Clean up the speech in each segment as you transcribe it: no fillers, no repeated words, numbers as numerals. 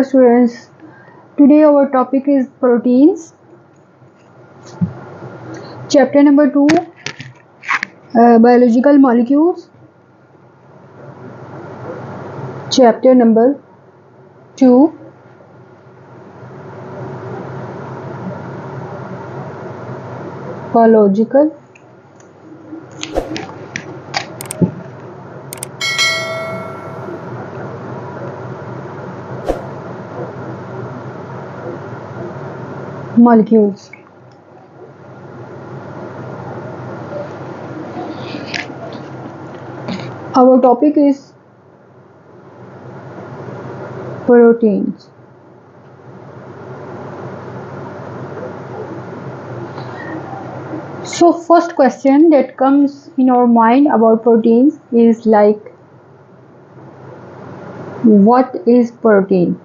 students. Today our topic is proteins. Chapter number 2, biological molecules. Chapter number 2, biological molecules. Our topic is proteins. So first question that comes in our mind about proteins is like, what is protein?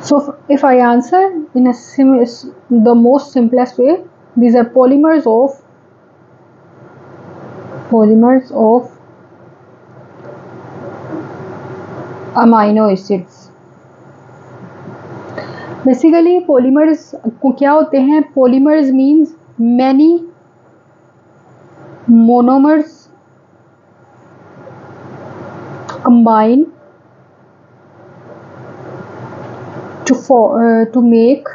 So if I answer in the most simplest way, these are polymers of amino acids. Basically polymers क्या होते हैं? Polymers means many monomers combine to make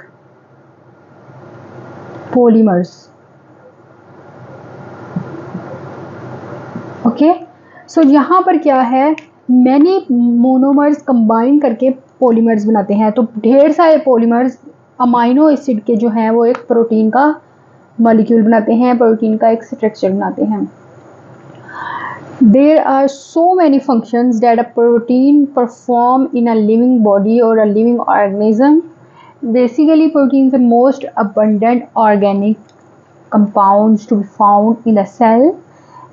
polymers. Okay, so यहाँ पर क्या है, many monomers combine करके polymers बनाते हैं. तो ढेर सारे पॉलीमर्स अमाइनो एसिड के जो हैं वो एक प्रोटीन का मॉलिक्यूल बनाते हैं, प्रोटीन का एक स्ट्रक्चर बनाते हैं. There are so many functions that a protein perform in a living body or a living organism. Basically, proteins are most abundant organic compounds to be found in the cell.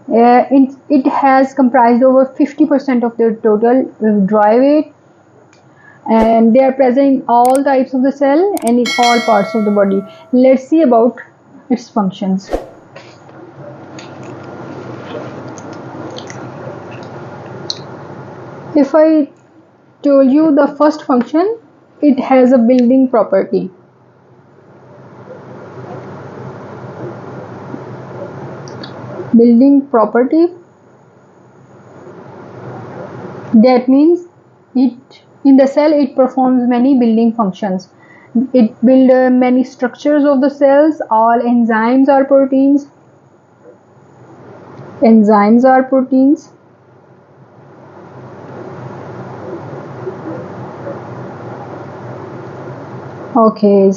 It has comprised over 50% of their total dry weight, and they are present in all types of the cell and in all parts of the body. Let's see about its functions. If I told you the first function, it has a building property. Building property, that means it in the cell it performs many building functions. It builds many structures of the cells. All enzymes are proteins. Enzymes are proteins. Okay,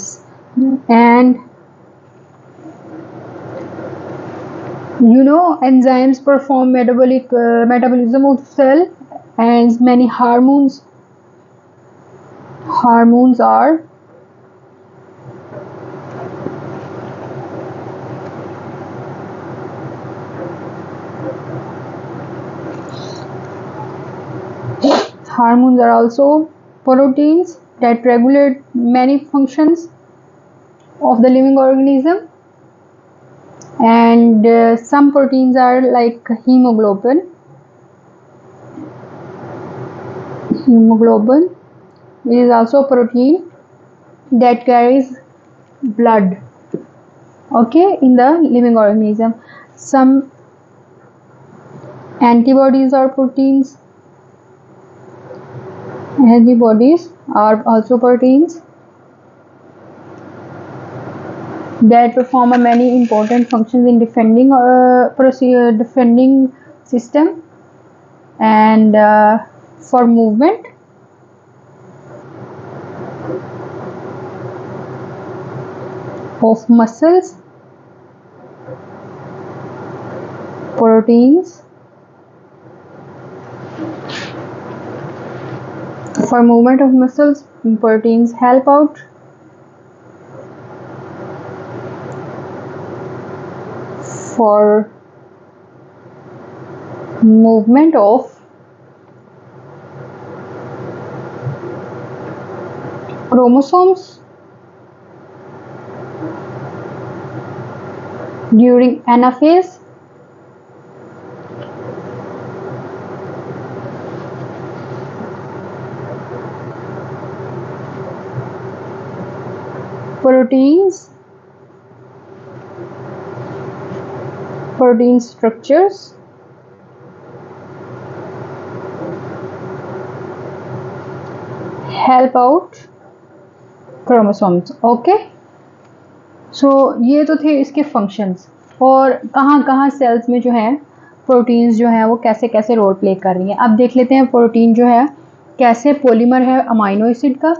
and you know enzymes perform metabolism of cell, and many hormones are also proteins that regulate many functions of the living organism. And some proteins are like hemoglobin. Hemoglobin is also a protein that carries blood, okay, in the living organism. Some antibodies are proteins. Antibodies are also proteins that perform many important functions in defending system and for movement. Of muscles, proteins for movement of muscles, proteins help out. For movement of chromosomes during anaphase, protein structures help out chromosomes. Okay, so ये तो थे इसके functions, और कहाँ कहाँ sales में जो है प्रोटीन्स जो है वो कैसे कैसे रोल प्ले कर रही हैं। अब देख लेते हैं प्रोटीन जो है कैसे पॉलीमर है अमाइनो एसिड का,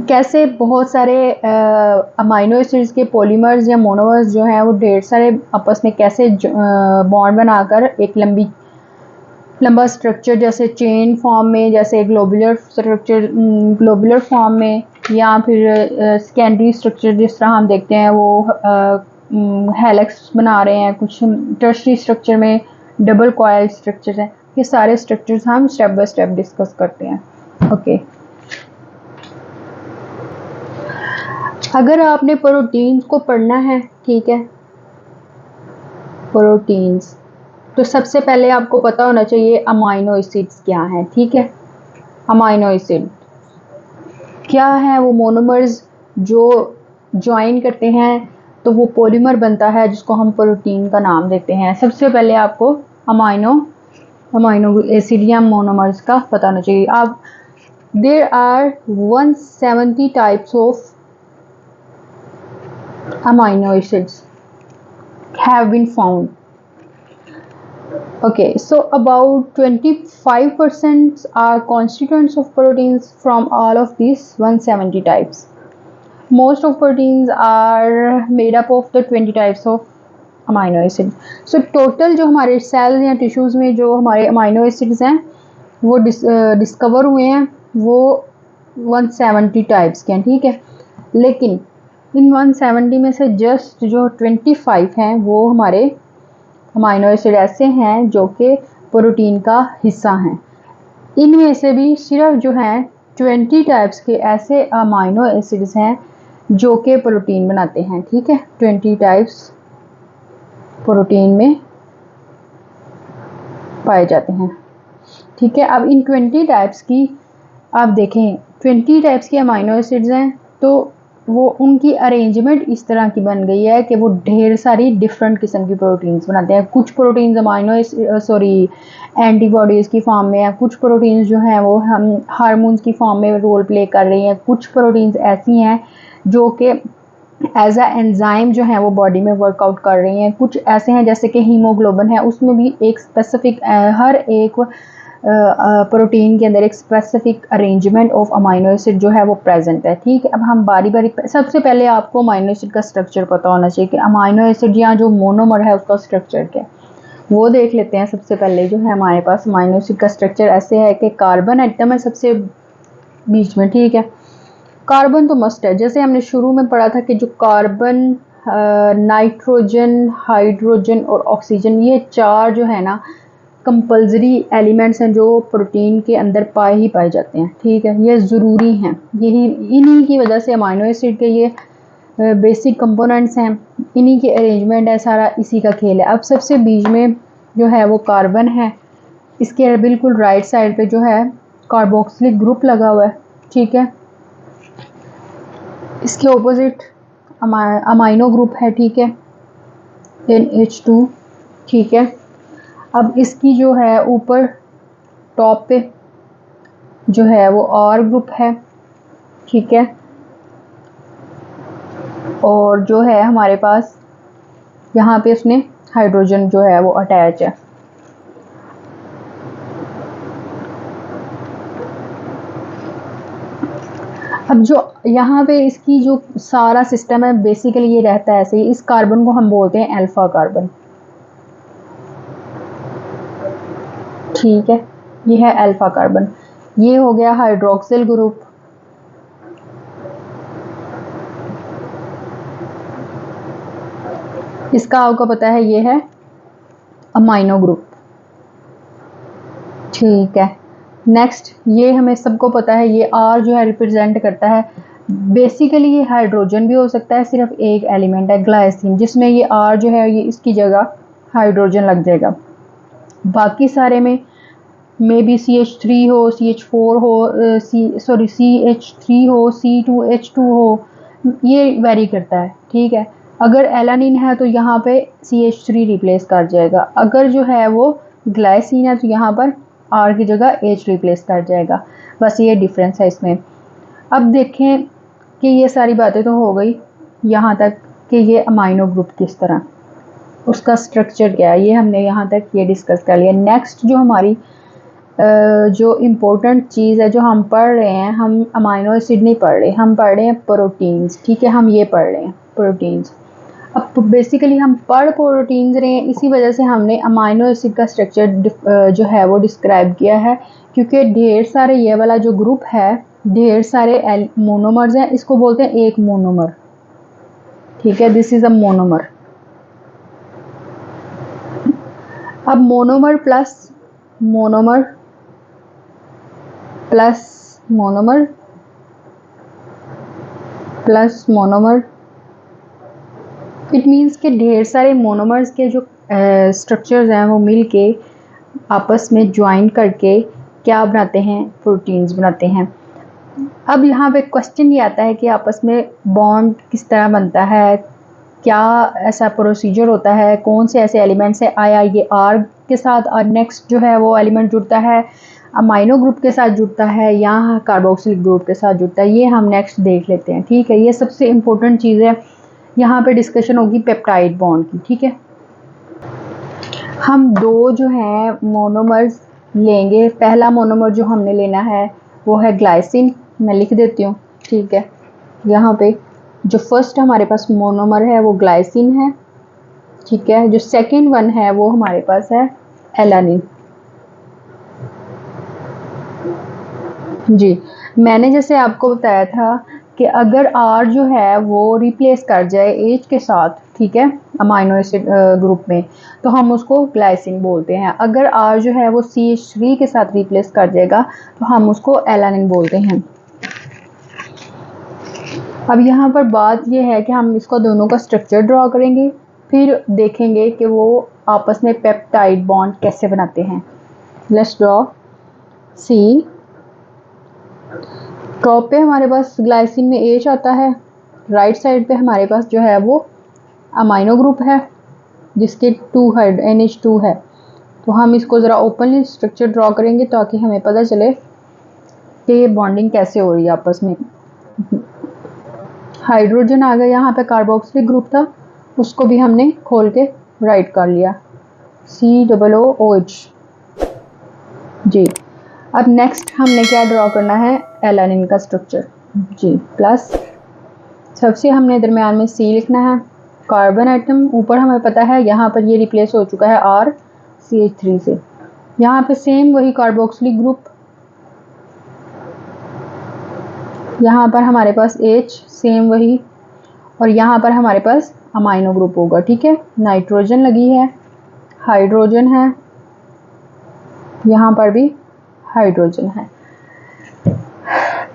कैसे बहुत सारे अमाइनो एसिड्स के पॉलीमर्स या मोनोमर्स जो हैं वो ढेर सारे आपस में कैसे बॉन्ड बनाकर एक लंबा स्ट्रक्चर जैसे चेन फॉर्म में, जैसे ग्लोबुलर स्ट्रक्चर ग्लोबुलर फॉर्म में, या फिर सेकेंडरी स्ट्रक्चर जिस तरह हम देखते हैं वो हेलिक्स बना रहे हैं, कुछ टर्शरी स्ट्रक्चर में डबल कॉइल स्ट्रक्चर है। ये सारे स्ट्रक्चर्स हम स्टेप बाय स्टेप डिस्कस करते हैं। ओके, अगर आपने प्रोटीन्स को पढ़ना है, ठीक है, प्रोटीन्स, तो सबसे पहले आपको पता होना चाहिए अमाइनो एसिड्स क्या हैं। ठीक है, अमाइनो एसिड क्या है? वो मोनोमर्स जो ज्वाइन करते हैं तो वो पॉलीमर बनता है जिसको हम प्रोटीन का नाम देते हैं। सबसे पहले आपको अमाइनो एसिड या मोनोमर्स का पता होना चाहिए। आप there are 170 types of amino acids have been found. Okay, so about 25% are constituents of proteins from all of these 170 types. Most of proteins are made up of the 20 types of amino acid. So total जो हमारे cells या tissues में जो हमारे amino acids हैं वो discover हुए हैं वो 170 टाइप्स के हैं। ठीक है, लेकिन इन 170 में से जस्ट जो 25 हैं वो हमारे अमाइनो एसिड ऐसे हैं जो कि प्रोटीन का हिस्सा हैं। इनमें से भी सिर्फ जो हैं 20 टाइप्स के ऐसे अमाइनो एसिड्स हैं जो कि प्रोटीन बनाते हैं। ठीक है, 20 टाइप्स प्रोटीन में पाए जाते हैं। ठीक है, अब इन 20 टाइप्स की आप देखें, 20 टाइप्स के अमाइनो एसिड्स हैं तो वो उनकी अरेंजमेंट इस तरह की बन गई है कि वो ढेर सारी डिफरेंट किस्म की प्रोटीन्स बनाते हैं। कुछ प्रोटीन्स एंटीबॉडीज़ की फॉर्म में है, कुछ प्रोटीन्स जो हैं वो हम हार्मोन्स की फॉर्म में रोल प्ले कर रही हैं, कुछ प्रोटीन्स ऐसी हैं जो कि एज अ एंजाइम जो है वो बॉडी में वर्कआउट कर रही हैं, कुछ ऐसे हैं जैसे कि हीमोग्लोबिन है, उसमें भी एक स्पेसिफिक हर एक प्रोटीन के अंदर एक specific arrangement of amino acid जो है वो प्रेजेंट है। ठीक है, अब हम बारी बारी सबसे पहले आपको अमाइनो एसिड का स्ट्रक्चर पता होना चाहिए कि अमाइनो एसिड या जो मोनोमर है उसका स्ट्रक्चर क्या है, वो देख लेते हैं। सबसे पहले जो है हमारे पास अमाइनो एसिड का स्ट्रक्चर ऐसे है कि कार्बन एटम है सबसे बीच में। ठीक है, कार्बन तो मस्ट है, जैसे हमने शुरू में पढ़ा था कि जो कार्बन, नाइट्रोजन, हाइड्रोजन और ऑक्सीजन, ये चार जो है ना कंपल्सरी एलिमेंट्स हैं जो प्रोटीन के अंदर पाए जाते हैं। ठीक है, ये ज़रूरी हैं, यही इन्हीं की वजह से अमाइनो एसिड के ये बेसिक कंपोनेंट्स हैं, इन्हीं की अरेंजमेंट है, सारा इसी का खेल है। अब सबसे बीच में जो है वो कार्बन है, इसके बिल्कुल राइट साइड पे जो है कार्बोक्सिलिक ग्रुप लगा हुआ है। ठीक है, इसके ऑपोजिट अमाइनो ग्रुप है। ठीक है, NH2। ठीक है, अब इसकी जो है ऊपर टॉप पे जो है वो R ग्रुप है। ठीक है, और जो है हमारे पास यहाँ पे उसने हाइड्रोजन जो है वो अटैच है। अब जो यहाँ पे इसकी जो सारा सिस्टम है बेसिकली ये रहता है ऐसे ही। इस कार्बन को हम बोलते हैं अल्फा कार्बन। ठीक है, ये है अल्फा कार्बन। ये हो गया हाइड्रोक्सिल ग्रुप। इसका आपको पता है ये है अमाइनो ग्रुप। ठीक है, नेक्स्ट ये हमें सबको पता है ये R जो है रिप्रेजेंट करता है, बेसिकली ये हाइड्रोजन भी हो सकता है, सिर्फ एक एलिमेंट है ग्लाइसिन, जिसमें ये R जो है ये इसकी जगह हाइड्रोजन लग जाएगा। बाकी सारे में मे बी CH3 हो, CH4 हो, CH3 हो, C2H2 हो, ये वेरी करता है, ठीक है। अगर एलानिन है तो यहाँ पे CH3 रिप्लेस कर जाएगा, अगर जो है वो ग्लाइसिन है तो यहाँ पर R की जगह H रिप्लेस कर जाएगा। बस ये डिफरेंस है इसमें। अब देखें कि ये सारी बातें तो हो गई यहाँ तक कि ये अमाइनो ग्रुप किस तरह, उसका स्ट्रक्चर क्या है, ये हमने यहाँ तक ये डिस्कस कर लिया। नेक्स्ट जो हमारी जो इम्पोर्टेंट चीज़ है जो हम पढ़ रहे हैं, हम अमाइनो एसिड नहीं पढ़ रहे, हम पढ़ रहे हैं प्रोटीन्स, ठीक है। हम ये पढ़ रहे हैं प्रोटीन्स। अब बेसिकली हम पढ़ प्रोटीन्स रहे हैं, इसी वजह से हमने अमाइनो एसिड का स्ट्रक्चर जो है वो डिस्क्राइब किया है, क्योंकि ढेर सारे ये वाला जो ग्रुप है, ढेर सारे मोनोमर्स हैं, इसको बोलते हैं एक मोनोमर, ठीक है। This is a monomer. अब monomer plus monomer plus monomer plus monomer, it means के ढेर सारे मोनोमर्स के जो स्ट्रक्चर्स हैं वो मिल के आपस में ज्वाइन करके क्या बनाते हैं, प्रोटीन्स बनाते हैं। अब यहाँ पे क्वेश्चन ये आता है कि आपस में बॉन्ड किस तरह बनता है, क्या ऐसा प्रोसीजर होता है, कौन से ऐसे एलिमेंट्स हैं, आया ये R के साथ और नेक्स्ट जो है वो एलिमेंट जुड़ता है अमाइनो ग्रुप के साथ जुड़ता है या कार्बोक्सिलिक ग्रुप के साथ जुड़ता है, ये हम नेक्स्ट देख लेते हैं, ठीक है। ये सबसे इम्पोर्टेंट चीज़ है, यहाँ पे डिस्कशन होगी पेप्टाइड बॉन्ड की, ठीक है। हम दो जो हैं मोनोमर्स लेंगे। पहला मोनोमर जो हमने लेना है वो है ग्लाइसिन, मैं लिख देती हूँ, ठीक है। यहाँ पे जो फर्स्ट हमारे पास मोनोमर है वो ग्लाइसिन है, ठीक है। जो सेकंड वन है वो हमारे पास है एलानिन। जी, मैंने जैसे आपको बताया था कि अगर R जो है वो रिप्लेस कर जाए H के साथ, ठीक है, अमाइनो एसिड ग्रुप में, तो हम उसको ग्लाइसिन बोलते हैं। अगर R जो है वो CH3 के साथ रिप्लेस कर जाएगा तो हम उसको एलानिन बोलते हैं। अब यहाँ पर बात ये है कि हम इसको दोनों का स्ट्रक्चर ड्रॉ करेंगे, फिर देखेंगे कि वो आपस में पेप्टाइड बॉन्ड कैसे बनाते हैं। Let's draw. सी टॉप पे हमारे पास ग्लाइसिन में H आता है, राइट साइड पे हमारे पास जो है वो अमाइनो ग्रुप है जिसके 2 NH2 है। तो हम इसको ज़रा ओपनली स्ट्रक्चर ड्रॉ करेंगे ताकि हमें पता चले कि ये बॉन्डिंग कैसे हो रही है आपस में। हाइड्रोजन आ गया, यहाँ पे कार्बोक्सिलिक ग्रुप था, उसको भी हमने खोल के राइट कर लिया, COOH। जी, अब नेक्स्ट हमने क्या ड्रॉ करना है, एलानिन का स्ट्रक्चर। जी, प्लस सबसे हमने दरम्यान में C लिखना है, कार्बन एटम ऊपर हमें पता है, यहाँ पर ये रिप्लेस हो चुका है R CH3 से। यहाँ पे सेम वही कार्बोक्सिलिक ग्रुप, यहाँ पर हमारे पास H सेम वही, और यहाँ पर हमारे पास अमाइनो ग्रुप होगा, ठीक है। नाइट्रोजन लगी है, हाइड्रोजन है, यहाँ पर भी हाइड्रोजन है।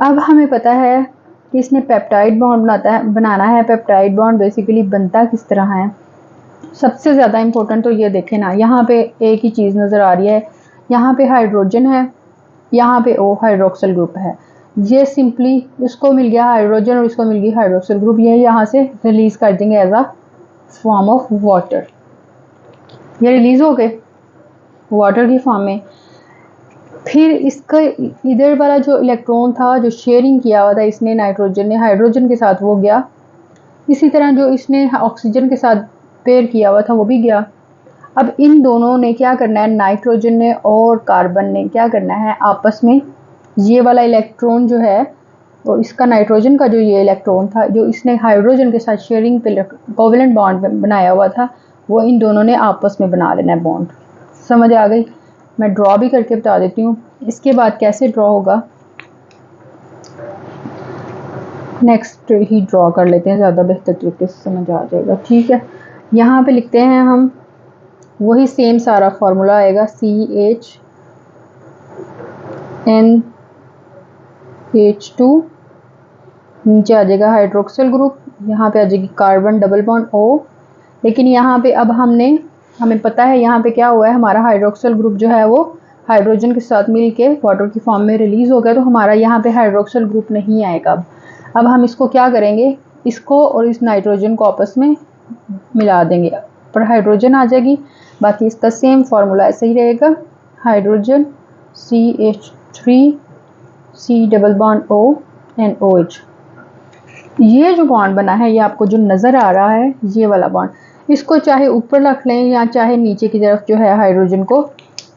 अब हमें पता है कि इसने पेप्टाइड बॉन्ड बनाना है। पेप्टाइड बॉन्ड बेसिकली बनता किस तरह है, सबसे ज़्यादा इम्पोर्टेंट तो ये देखें ना, यहाँ पे एक ही चीज़ नज़र आ रही है, यहाँ पे हाइड्रोजन है, यहाँ पे O हाइड्रोक्सिल ग्रुप है। ये सिंपली इसको मिल गया हाइड्रोजन और इसको मिल गई हाइड्रोक्सिल ग्रुप, ये यहाँ से रिलीज़ कर देंगे as a form of water. ये रिलीज़ हो गए वाटर की फॉर्म में। फिर इसका इधर वाला जो इलेक्ट्रॉन था जो शेयरिंग किया हुआ था इसने, नाइट्रोजन ने हाइड्रोजन के साथ, वो गया। इसी तरह जो इसने ऑक्सीजन के साथ पेयर किया हुआ था वो भी गया। अब इन दोनों ने क्या करना है, नाइट्रोजन ने और कार्बन ने क्या करना है, आपस में ये वाला इलेक्ट्रॉन जो है और इसका नाइट्रोजन का जो ये इलेक्ट्रॉन था जो इसने हाइड्रोजन के साथ शेयरिंग पे कोवेलेंट बॉन्ड बनाया हुआ था, वो इन दोनों ने आपस में बना लेना है बॉन्ड। समझ आ गई? मैं ड्रॉ भी करके बता देती हूँ। इसके बाद कैसे ड्रॉ होगा नेक्स्ट ही ड्रॉ कर लेते हैं, ज़्यादा बेहतर तरीके से समझ आ जाएगा, ठीक है। यहाँ पे लिखते हैं हम, वही सेम सारा फार्मूला आएगा, CH2, नीचे आ जाएगा हाइड्रोक्सिल ग्रुप, यहाँ पे आ जाएगी कार्बन डबल बॉन्ड O। लेकिन यहाँ पे अब हमें पता है यहाँ पे क्या हुआ है, हमारा हाइड्रोक्सिल ग्रुप जो है वो हाइड्रोजन के साथ मिल के वाटर की फॉर्म में रिलीज़ हो गया, तो हमारा यहाँ पे हाइड्रोक्सिल ग्रुप नहीं आएगा। अब हम इसको क्या करेंगे, इसको और इस नाइट्रोजन को आपस में मिला देंगे, पर हाइड्रोजन आ जाएगी, बाकी इसका सेम फार्मूला ऐसे ही रहेगा, hydrogen CH3 C double bond O and OH। ये जो बॉन्ड बना है ये आपको जो नज़र आ रहा है ये वाला बॉन्ड, इसको चाहे ऊपर रख लें या चाहे नीचे की तरफ जो है हाइड्रोजन को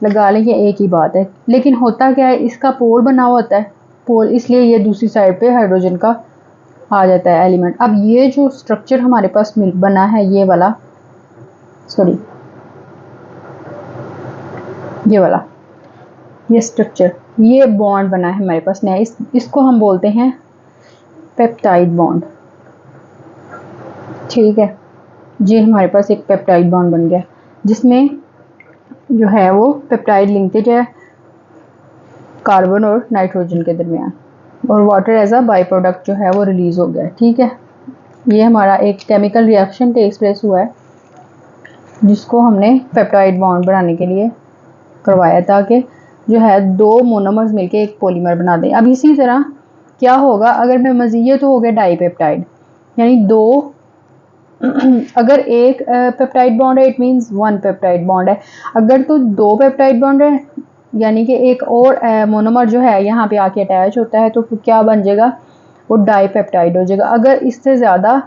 लगा लें, ये एक ही बात है। लेकिन होता क्या है, इसका पोल बना हुआ होता है, पोल, इसलिए ये दूसरी साइड पे हाइड्रोजन का आ जाता है एलिमेंट। अब ये जो स्ट्रक्चर हमारे पास बना है ये वाला, सॉरी ये वाला, ये स्ट्रक्चर, ये बॉन्ड बना है हमारे पास नया, इसको हम बोलते हैं पेप्टाइड बॉन्ड। ठीक है, ये हमारे पास एक पेप्टाइड बॉन्ड बन गया जिसमें जो है वो पेप्टाइड लिंकेज है कार्बन और नाइट्रोजन के दरमियान, और water as a by product जो है वो रिलीज हो गया। ठीक है, ये हमारा एक केमिकल रिएक्शन टेक्स प्लेस हुआ है जिसको हमने पेप्टाइड बॉन्ड बनाने के लिए करवाया ताकि जो है दो मोनोमर्स मिलके एक पॉलीमर बना दें। अब इसी तरह क्या होगा अगर मैं मज़ीद, तो हो गया डाईपेप्टाइड, यानी दो अगर एक पेप्टाइड बॉन्ड है it means one peptide bond है, अगर तो दो पेप्टाइड बॉन्ड है यानी कि एक और मोनोमर जो है यहाँ पे आके अटैच होता है तो फिर क्या बन जाएगा, वो डाईपेप्टाइड हो जाएगा। अगर इससे ज़्यादा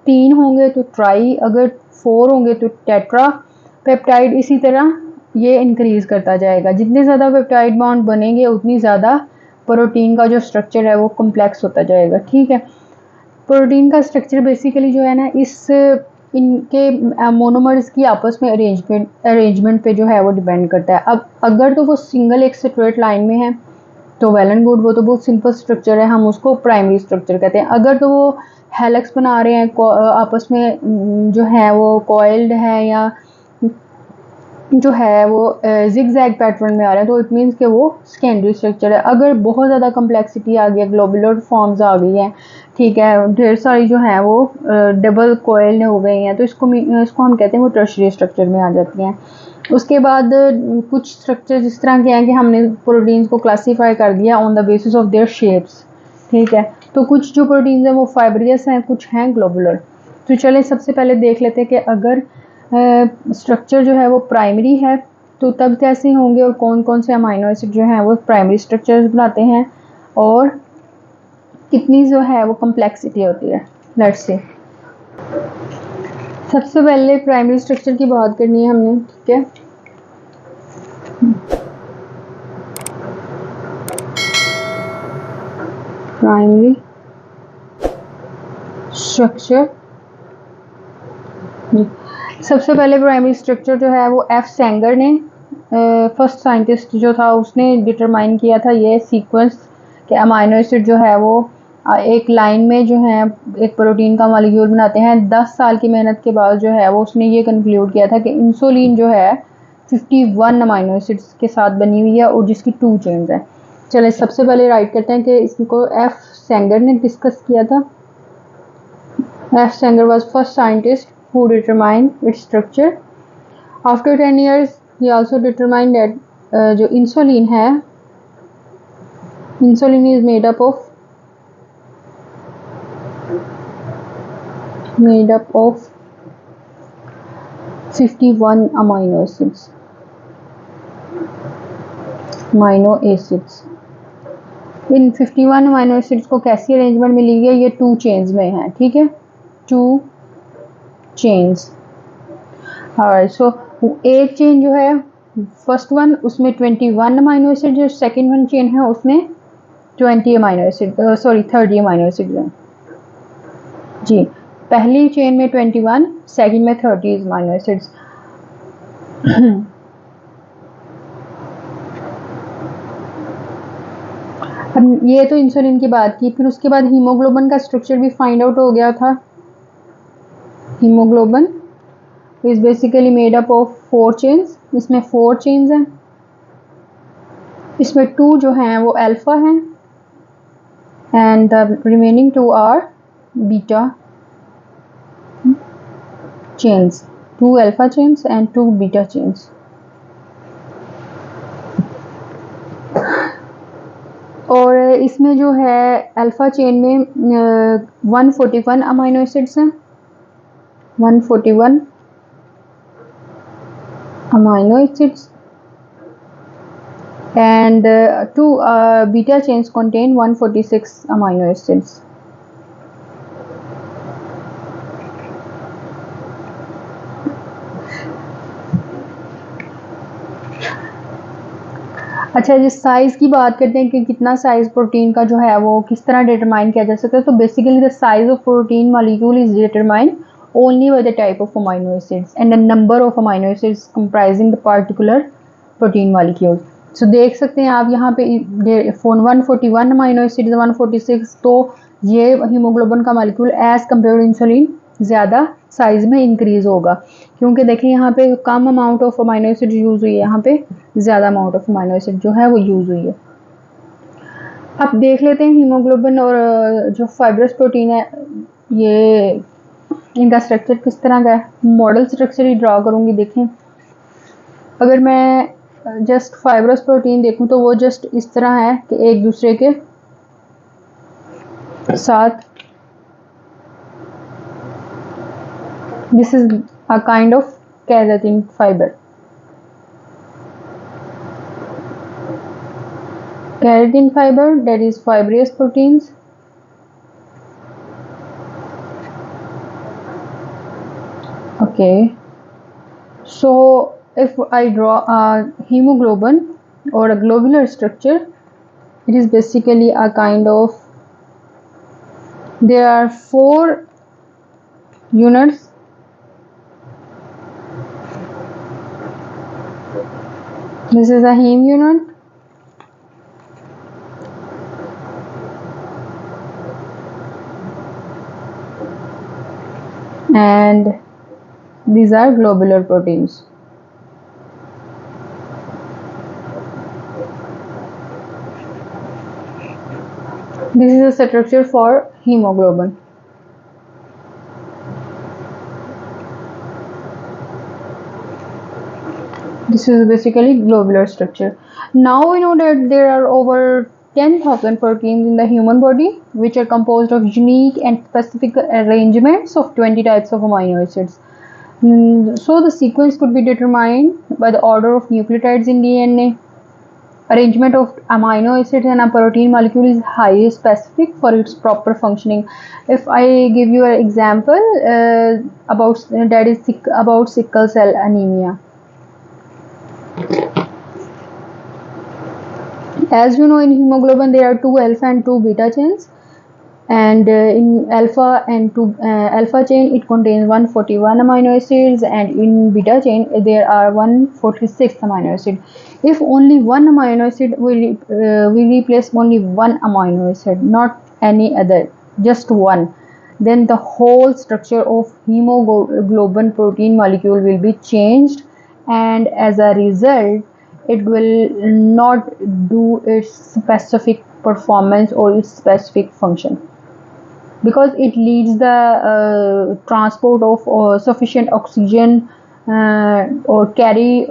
3 होंगे तो ट्राई, अगर 4 होंगे तो टेट्रा पेप्टाइड। इसी तरह ये इंक्रीज़ करता जाएगा, जितने ज़्यादा पेप्टाइड बॉन्ड बनेंगे उतनी ज़्यादा प्रोटीन का जो स्ट्रक्चर है वो कम्प्लेक्स होता जाएगा। ठीक है, प्रोटीन का स्ट्रक्चर बेसिकली जो है ना इस इनके मोनोमर्स की आपस में अरेंजमेंट पे जो है वो डिपेंड करता है। अब अगर तो वो सिंगल एक स्ट्रेट लाइन में है तो वेल एंड गुड, वो तो बहुत सिंपल स्ट्रक्चर है, हम उसको प्राइमरी स्ट्रक्चर कहते हैं। अगर तो वो हेलिक्स बना रहे हैं आपस में जो है वो कॉइल्ड है या जो है वो जिगजैग पैटर्न में आ रहा है तो इट मीन्स कि वो सेकेंडरी स्ट्रक्चर है। अगर बहुत ज़्यादा कम्प्लेक्सिटी आ गई है, ग्लोबुलर फॉर्म्स आ गई हैं, ठीक है, ढेर सारी जो है वो डबल कोयल हो गई हैं, तो इसको हम कहते हैं वो टर्शियरी स्ट्रक्चर में आ जाती हैं। उसके बाद कुछ स्ट्रक्चर जिस तरह के हैं कि हमने प्रोटीन्स को क्लासीफाई कर दिया on the basis of their shapes. ठीक है, तो कुछ जो प्रोटीन्स हैं वो फाइब्रियस हैं, कुछ हैं ग्लोबुलर। तो चलें सबसे पहले देख लेते हैं कि अगर स्ट्रक्चर जो है वो प्राइमरी है तो तब कैसे होंगे और कौन कौन से अमाइनो एसिड जो हैं वो प्राइमरी स्ट्रक्चर्स बनाते हैं और कितनी जो है वो कम्प्लेक्सिटी होती है। लेट्स सी, सबसे पहले प्राइमरी स्ट्रक्चर की बात करनी है हमने। ठीक है, प्राइमरी स्ट्रक्चर, सबसे पहले प्राइमरी स्ट्रक्चर जो है वो एफ सेंगर ने फर्स्ट साइंटिस्ट जो था उसने डिटरमाइन किया था ये सीक्वेंस कि अमाइनो एसिड जो है वो एक लाइन में जो है एक प्रोटीन का मॉलिक्यूल बनाते हैं। 10 साल की मेहनत के बाद जो है वो उसने ये कंक्लूड किया था कि इंसुलिन जो है 51 अमाइनो एसिड्स के साथ बनी हुई है और जिसकी 2 चेन्स हैं। चले सबसे पहले राइट करते हैं कि इसको एफ सेंगर ने डिस्कस किया था। F Sengar was first scientist who determined its structure. After 10 years, he also determined that जो insulin है, insulin is made up of 51 amino acids. In 51 amino acids को कैसी अरेंजमेंट मिली है, ये 2 चेन्स में है। ठीक है, 2 चेन्स। और सो एक चेन जो है फर्स्ट वन उसमें 21 अमाइनो एसिड, जो सेकंड वन चेन है उसमें 20 amino acid, sorry 30 amino acid है जी। पहली चेन में 21, सेकंड में 30 अमाइनो एसिड्स। अब ये तो इंसुलिन की बात की, फिर उसके बाद हीमोग्लोबिन का स्ट्रक्चर भी फाइंड आउट हो गया था। Haemoglobin is basically made up of 4 chains, इसमें 4 chains हैं, इसमें 2 जो हैं वो अल्फा हैं and the remaining 2 are beta chains, 2 alpha chains and 2 beta chains। और इसमें जो है अल्फ़ा चेन में 141 अमाइनो एसिड्स हैं, 141 amino acids, and two beta chains contain 146 amino acids. अच्छा, जिस साइज़ की बात करते हैं कि कितना साइज़ प्रोटीन का जो है वो किस तरह डिटरमाइन किया जा सकता है, तो basically the size of protein molecule is determined only by the type of amino acids and the number of amino acids comprising the particular protein molecule. So देख सकते हैं आप यहाँ पे 141 अमाइनो एसिड 146, तो ये हीमोग्लोबिन का molecule as compare to insulin ज़्यादा साइज में इंक्रीज होगा, क्योंकि देखिए यहाँ पे कम amount of amino acid use हुई है, यहाँ पे ज़्यादा अमाउंट ऑफ अमाइनो एसिड जो है वो यूज़ हुई है। अब देख लेते हैं हीमोग्लोबिन और जो फाइब्रस प्रोटीन है ये इनका स्ट्रक्चर किस तरह का है। मॉडल स्ट्रक्चर ही ड्रा करूँगी। देखें, अगर मैं जस्ट फाइब्रस प्रोटीन देखूं तो वो जस्ट इस तरह है कि एक दूसरे के साथ this is a kind of keratin fibre. Keratin fiber, that is fibrous proteins. Okay, so if I draw a hemoglobin or a globular structure, it is basically a kind of, there are 4 units. This is a heme unit. And these are globular proteins. This is a structure for hemoglobin. This is basically globular structure. Now we know that there are over 10,000 proteins in the human body, which are composed of unique and specific arrangements of 20 types of amino acids. So the sequence could be determined by the order of nucleotides in DNA. Arrangement of amino acids in a protein molecule is highly specific for its proper functioning. If I give you an example about sickle cell anemia. As you know, in hemoglobin there are 2 alpha and 2 beta chains, and in alpha chain it contains 141 amino acids, and in beta chain there are 146 amino acids. If only one amino acid we replace only one amino acid, not any other, just one, then the whole structure of hemoglobin protein molecule will be changed, and as a result it will not do its specific performance or its specific function, because it leads the transport of sufficient oxygen or carry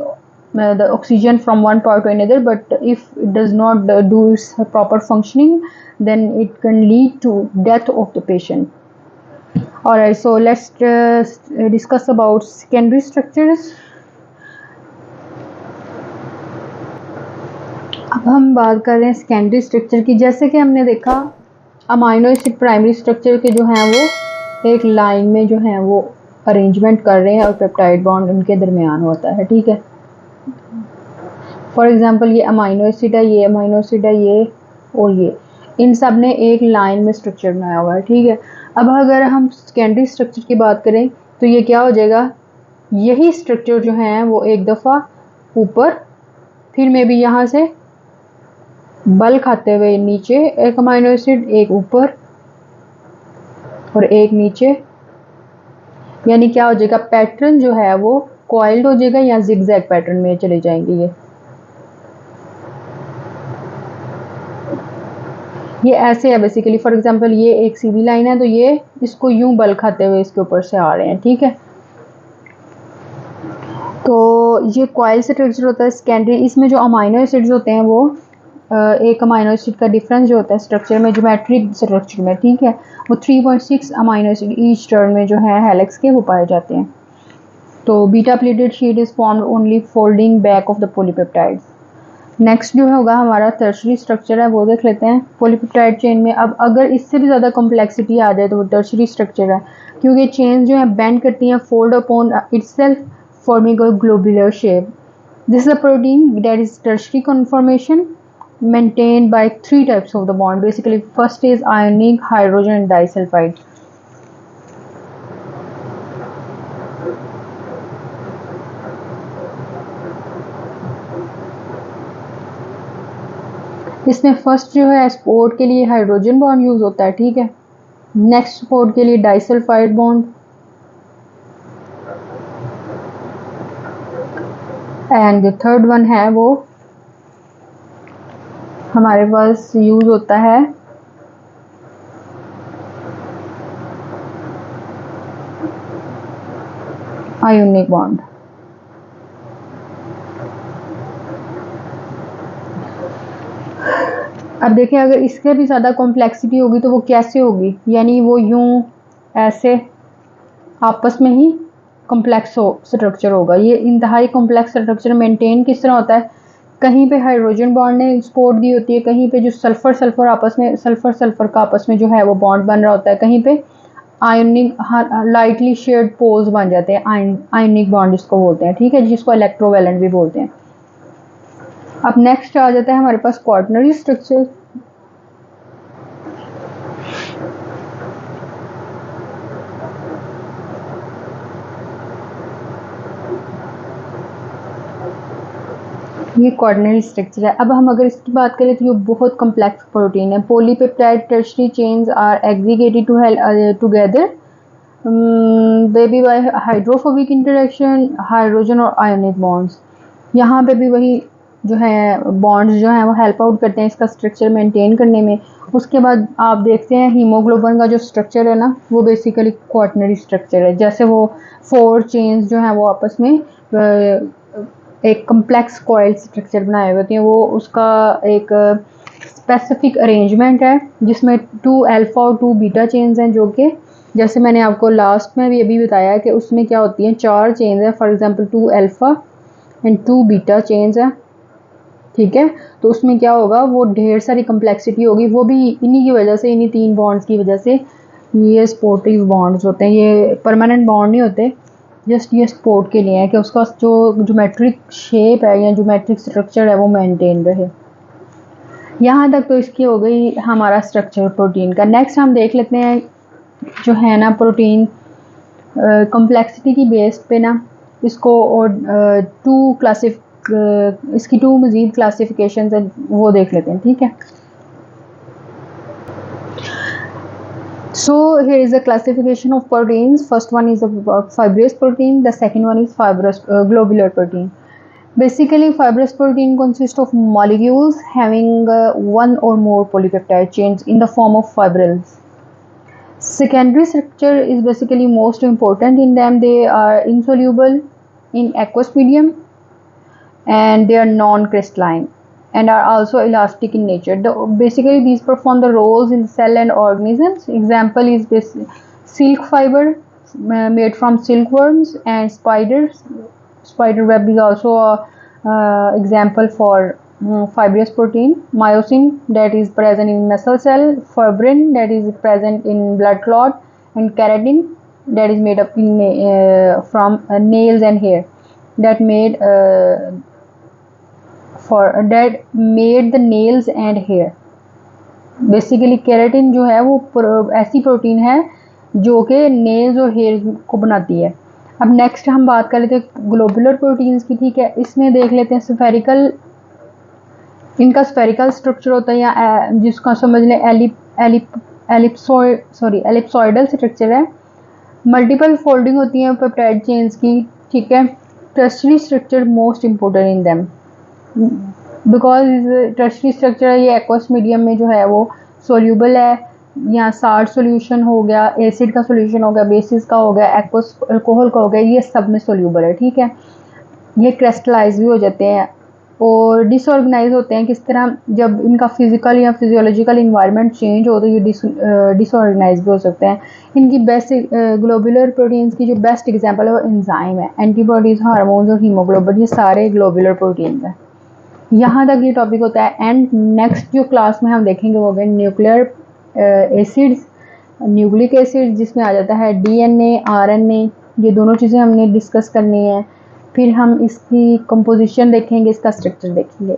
the oxygen from one part to another, but if it does not do its proper functioning, then it can lead to death of the patient. Alright, so let's discuss about secondary structures. अब हम बात कर रहे हैं secondary structure की। जैसे कि हमने देखा अमाइनो एसिड प्राइमरी स्ट्रक्चर के जो हैं वो एक लाइन में जो हैं वो अरेंजमेंट कर रहे हैं और पेप्टाइड बॉन्ड उनके दरमियान होता है, ठीक है। फॉर एग्जांपल ये अमाइनो एसिड है, ये अमाइनो एसिड है, ये और ये, इन सब ने एक लाइन में स्ट्रक्चर बनाया हुआ है, ठीक है। अब अगर हम सेकेंडरी स्ट्रक्चर की बात करें तो ये क्या हो जाएगा, यही स्ट्रक्चर जो है वो एक दफ़ा ऊपर, फिर में भी यहाँ से बल खाते हुए नीचे एक अमाइनो एसिड, एक ऊपर और एक नीचे, यानी क्या हो जाएगा, पैटर्न जो है वो कॉइल्ड हो जाएगा या जिगजैग पैटर्न में चले जाएंगे। ये ऐसे है बेसिकली। फॉर एग्जांपल ये एक सीधी लाइन है तो ये इसको यूं बल खाते हुए इसके ऊपर से आ रहे हैं, ठीक है। तो ये कॉइल स्ट्रक्चर होता है सेकेंडरी। इसमें जो अमाइनो एसिड्स होते हैं वो एक अमाइनो एसिड का डिफरेंस जो होता है स्ट्रक्चर में, ज्योमेट्रिक स्ट्रक्चर में, ठीक है, वो 3.6 अमाइनो एसिड ईच टर्न में जो है हेलिक्स के वो पाए जाते हैं। तो beta pleated sheet is formed only folding back of the polypeptides. Next जो होगा हमारा टर्शरी स्ट्रक्चर है, वो देख लेते हैं पॉलीपेप्टाइड चेन में। अब अगर इससे भी ज़्यादा कॉम्प्लेक्सिटी आ जाए तो वो टर्शरी स्ट्रक्चर है, क्योंकि चेन जो है बेंड करती हैं fold upon itself forming a globular shape. This is a protein that is tertiary conformation maintained by three types of the bond. Basically, first is ionic, hydrogen and disulfide. इसमें first जो है support के लिए hydrogen bond use होता है, ठीक है। Next support के लिए disulphide bond, and the third one है वो हमारे पास यूज होता है आयोनिक बॉन्ड। अब देखें अगर इसके भी ज़्यादा कॉम्प्लेक्सिटी होगी तो वो कैसे होगी, यानी वो यूं ऐसे आपस में ही कॉम्प्लेक्स स्ट्रक्चर होगा। ये इंतहाई कॉम्प्लेक्स स्ट्रक्चर मेंटेन किस तरह होता है, कहीं पे हाइड्रोजन बॉन्ड ने सपोर्ट दी होती है, कहीं पे जो सल्फर सल्फर आपस में सल्फर का आपस में जो है वो बॉन्ड बन रहा होता है, कहीं पे आयोनिक लाइटली शेयर्ड पोल्स बन जाते हैं, आयोनिक बॉन्ड जिसको बोलते हैं, ठीक है, जिसको इलेक्ट्रोवैलेंट भी बोलते हैं। अब नेक्स्ट आ जाता है हमारे पास क्वाaternary स्ट्रक्चर। ये क्वाaternary स्ट्रक्चर है। अब हम अगर इसकी बात करें तो ये बहुत कम्प्लेक्स प्रोटीन है। Polypeptide tertiary chains are aggregated together baby by hydrophobic interaction, hydrogen और आयोनिक बॉन्ड्स। यहाँ पे भी वही जो है बॉन्ड्स जो हैं वो हेल्प आउट करते हैं इसका स्ट्रक्चर मेंटेन करने में। उसके बाद आप देखते हैं हीमोग्लोबिन का जो स्ट्रक्चर है ना, वो बेसिकली क्वाaternary स्ट्रक्चर है। जैसे वो 4 चेन्स जो हैं वो आपस में एक कम्प्लेक्स कॉइल स्ट्रक्चर बनाए हुए होते हैं, वो उसका एक स्पेसिफिक अरेंजमेंट है जिसमें 2 अल्फा और 2 बीटा चेन्स हैं, जो कि जैसे मैंने आपको लास्ट में भी अभी बताया कि उसमें क्या होती हैं, 4 चेन्स हैं। For example 2 alpha and 2 beta chains हैं, ठीक है। तो उसमें क्या होगा, वो ढेर सारी कम्प्लेक्सिटी होगी, वो भी इन्हीं की वजह से, इन्हीं 3 बॉन्ड्स की वजह से। ये सपोर्टिव बॉन्ड्स होते हैं, ये परमानेंट बॉन्ड नहीं होते, जस्ट ये सपोर्ट के लिए है कि उसका जो ज्योमेट्रिक शेप है या ज्योमेट्रिक स्ट्रक्चर है वो मेंटेन रहे। यहाँ तक तो इसकी हो गई हमारा स्ट्रक्चर प्रोटीन का। नेक्स्ट हम देख लेते हैं जो है ना प्रोटीन कम्प्लेक्सिटी की बेस पे ना इसको और इसकी 2 मज़ीद क्लासिफिकेशन है, वो देख लेते हैं, ठीक है। So here is the classification of proteins. First one is a fibrous protein. The second one is fibrous globular protein. Basically, fibrous protein consists of molecules having one or more polypeptide chains in the form of fibrils. Secondary structure is basically most important in them. They are insoluble in aqueous medium and they are non-crystalline and are also elastic in nature. Basically, these perform the roles in cell and organisms. Example is silk fiber made from silkworms and spiders. Spider web is also a example for fibrous protein. Myosin that is present in muscle cell, fibrin that is present in blood clot, and keratin that is made up in from nails and hair that made the nails and hair. Basically keratin जो है वो ऐसी protein है जो कि nails और hair को बनाती है। अब नेक्स्ट हम बात कर लेते हैं ग्लोबुलर प्रोटीन्स की, ठीक है। इसमें देख लेते हैं स्फेरिकल, इनका स्फेरिकल स्ट्रक्चर होता है या जिसका समझ लें एलिप्सॉइडल स्ट्रक्चर है। मल्टीपल फोल्डिंग होती है पेप्टाइड चेन्स की, ठीक है। Tertiary structure most important in them because tertiary structure है ये एक्वस मीडियम में जो है वो सोल्यूबल है, या साल्ट सोल्यूशन हो गया, एसिड का सोल्यूशन हो गया, बेसिस का हो गया, एक्वस अल्कोहल का हो गया, ये सब में सोल्यूबल है, ठीक है। ये क्रिस्टलाइज भी हो जाते हैं और डिसऑर्गेनाइज होते हैं किस तरह, जब इनका फिजिकल या फिजियोलॉजिकल इन्वायरमेंट चेंज हो तो ये डिसऑर्गेनाइज भी हो सकते हैं। इनकी बेस्ट ग्लोबुलर प्रोटीन्स की जो बेस्ट एग्जांपल है वो एंजाइम है, एंटीबॉडीज, हार्मोन्स और हीमोग्लोबिन, ये सारे ग्लोबुलर प्रोटीन्स हैं। यहाँ तक ये टॉपिक होता है। एंड नेक्स्ट जो क्लास में हम देखेंगे वो होगा न्यूक्लियर एसिड्स, न्यूक्लिक एसिड, जिसमें आ जाता है डीएनए, आरएनए, ये दोनों चीज़ें हमने डिस्कस करनी है। फिर हम इसकी कंपोजिशन देखेंगे, इसका स्ट्रक्चर देखेंगे।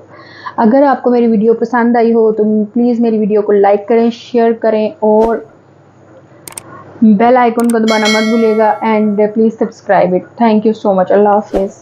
अगर आपको मेरी वीडियो पसंद आई हो तो प्लीज़ मेरी वीडियो को लाइक करें, शेयर करें और बेल आइकन को दबाना मत भूलिएगा। And please subscribe it. Thank you so much. अल्लाह हाफिज़।